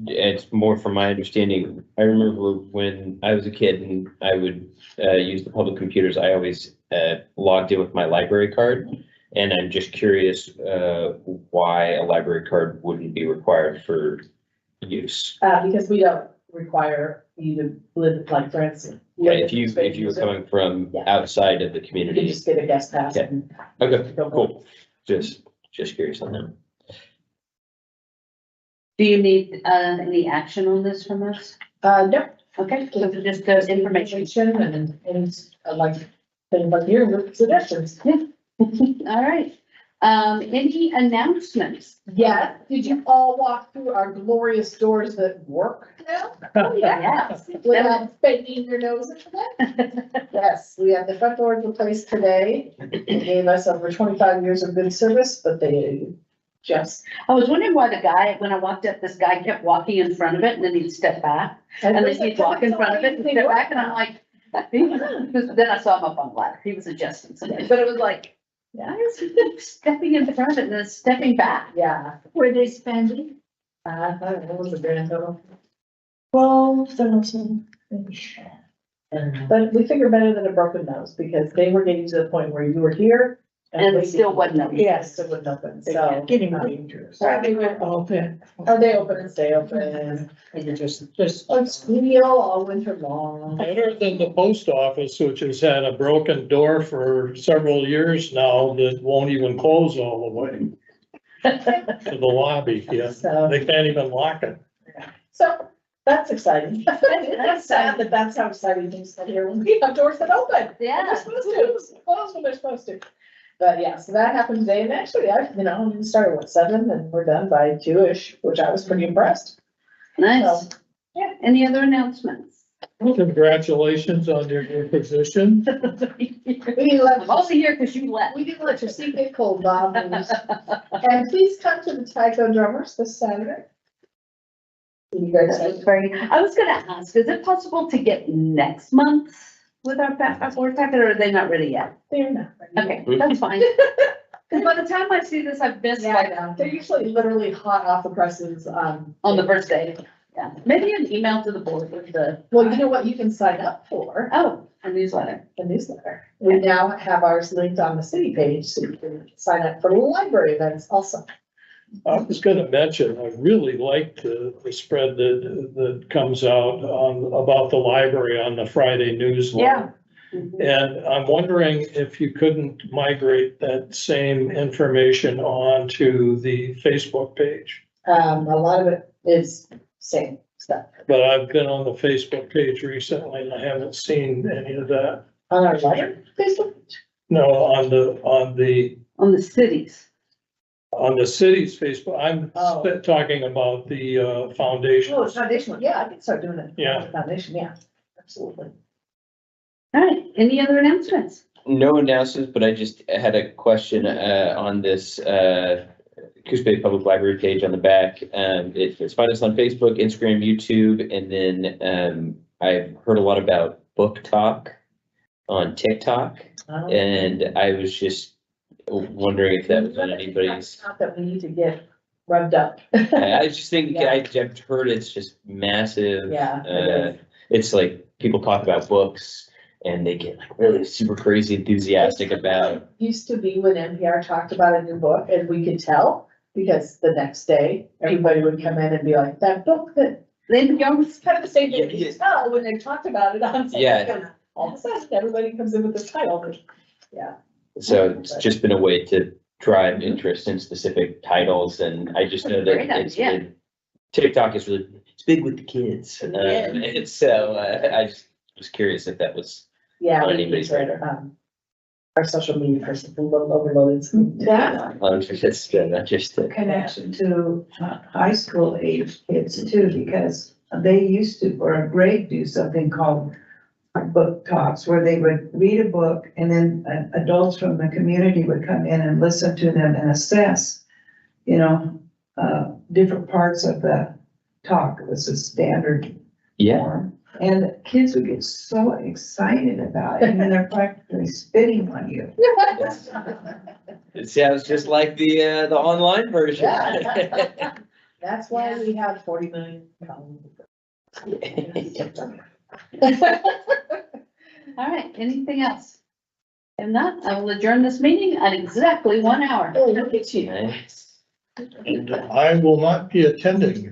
It's more from my understanding. I remember when I was a kid and I would, use the public computers, I always, logged in with my library card. And I'm just curious, why a library card wouldn't be required for use. Because we don't require you to live, like, for instance. Yeah, if you were coming from Yeah. outside of the You can community. just get a guest pass Okay. and. Okay, cool. Just curious on that. Do you need, any action on this from us? No. Okay, so just information. And, like, things like your suggestions. All right. Any announcements? Yeah, did you all walk through our glorious doors that work now? Oh, yes. Without banging your nose into them? Yes, we had the front doors replaced today. It gave us over 25 years of good service, but they just. I was wondering why the guy, when I walked up, this guy kept walking in front of it and then he'd step back. And then he'd walk in front of it and step back and I'm like, then I saw him up on ladder. He was adjusting something, but it was like, why is he stepping in front of it and then stepping back? Yeah. Were they spending? I don't know, what was the grand total? 12,000. But we figure better than a broken nose, because they were getting to the point where you were here. And it still wasn't open. Yes, it wouldn't open, so. Getting dangerous. Are they open? They open and stay open? Maybe just Oh, squeal all winter long. better than the post office, which has had a broken door for several years now that won't even close all the way to the lobby. Yeah, So, they can't even lock it. so that's exciting. That's sad that that's how exciting things get here when we have doors that open. Yeah. They're supposed to, close when they're supposed to. But yeah, so that happened today, and actually, we started at 7 and we're done by 2-ish, which I was pretty impressed. Nice. So, yeah. Any other announcements? Congratulations on your new position. We didn't let, I'm also here because you left. we didn't let your seat get cold, Bob. And please come to the Taiko Drummers this Saturday. You guys, That was very, I was gonna ask, is it possible to get next month with our board packet, or are they not ready yet? they're not. ready. Okay, that's fine. Cause by the time I see this, I've missed Yeah, I know. They're usually literally hot off the presses, on the first day. Yeah, maybe an email to the board with the, well, you know what you can sign up for? oh, a newsletter. The newsletter. We now have ours linked on the city page, so you can sign up for library events also. I was gonna mention, I really like the spread that comes out about the library on the Friday newsletter. And I'm wondering if you couldn't migrate that same information onto the Facebook page. A lot of it is same stuff. But I've been on the Facebook page recently and I haven't seen any of that. On our library Facebook page? No, on On the cities. the city's Facebook, I'm Oh. talking about the foundation. Oh, it's foundation, yeah, I can start doing it. Yeah. Foundation, yeah, absolutely. All right, any other announcements? No announcements, but I just had a question, on this, Coos Bay Public Library page on the back. It's find us on Facebook, Instagram, YouTube, and then, I've heard a lot about Book Talk on TikTok, and I was just wondering if that was on anybody's. Not that we need to get revved up. I was just thinking, I've heard it's just massive. Yeah. It's like people talk about books and they get like really super crazy enthusiastic about. Used to be when NPR talked about a new book and we could tell, because the next day, everybody would come in and be like, that book that. Then young, It's kind of the same thing Yeah, you tell when they talked about it on. something, Yeah. because All of a sudden, everybody comes in with this title, and, yeah. So it's just been a way to drive interest in specific titles, and I just know Great that it's idea. been, TikTok is really, it's big with the kids. Yes. And so, I just was curious if that was, Yeah, On we anybody's need to, our social media person, a little overloaded. That just, just. connection to high school age kids too, because they used to, for a grade, do something called book talks, where they would read a book and then adults from the community would come in and listen to them and assess, you know, different parts of the talk. It was a standard Yeah, form. And kids would get so excited about it, and then they're practically spitting on you. it sounds just like the online version. Yeah. That's why we have 40 million. All right, anything else? If not, I will adjourn this meeting at exactly 1 hour. Oh, look at you. Nice. I will not be attending if you